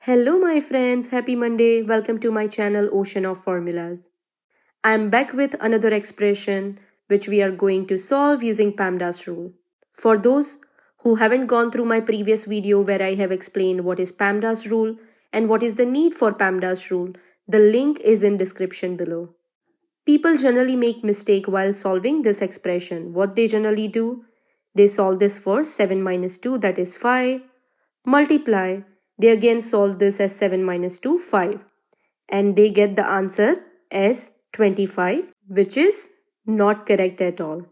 Hello my friends, happy Monday. Welcome to my channel Ocean of Formulas. I am back with another expression which we are going to solve using PEMDAS rule. For those who haven't gone through my previous video where I have explained what is PEMDAS rule and what is the need for PEMDAS rule, the link is in description below. People generally make mistake while solving this expression. What they generally do? They solve this for 7 minus 2, that is 5. Multiply. They again solve this as 7 minus 2, 5. And they get the answer as 25, which is not correct at all.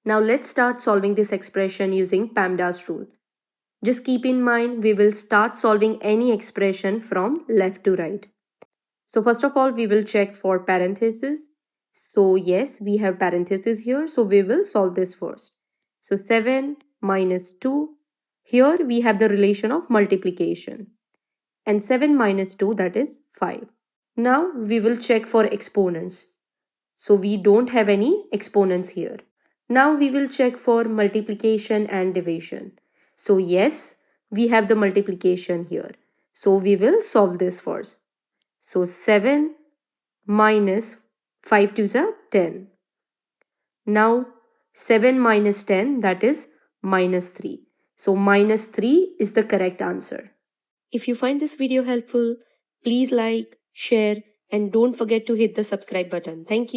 Now let's start solving this expression using PEMDAS rule. Just keep in mind we will start solving any expression from left to right. So first of all, we will check for parentheses. So yes, we have parentheses here. So we will solve this first. So 7 minus 2. Here we have the relation of multiplication. And 7 minus 2, that is 5. Now we will check for exponents. So we don't have any exponents here. Now we will check for multiplication and division. So yes, we have the multiplication here. So we will solve this first. So 7 minus 5 to the 10. Now 7 minus 10, that is minus 3. So minus 3 is the correct answer. If you find this video helpful, please like, share and don't forget to hit the subscribe button. Thank you.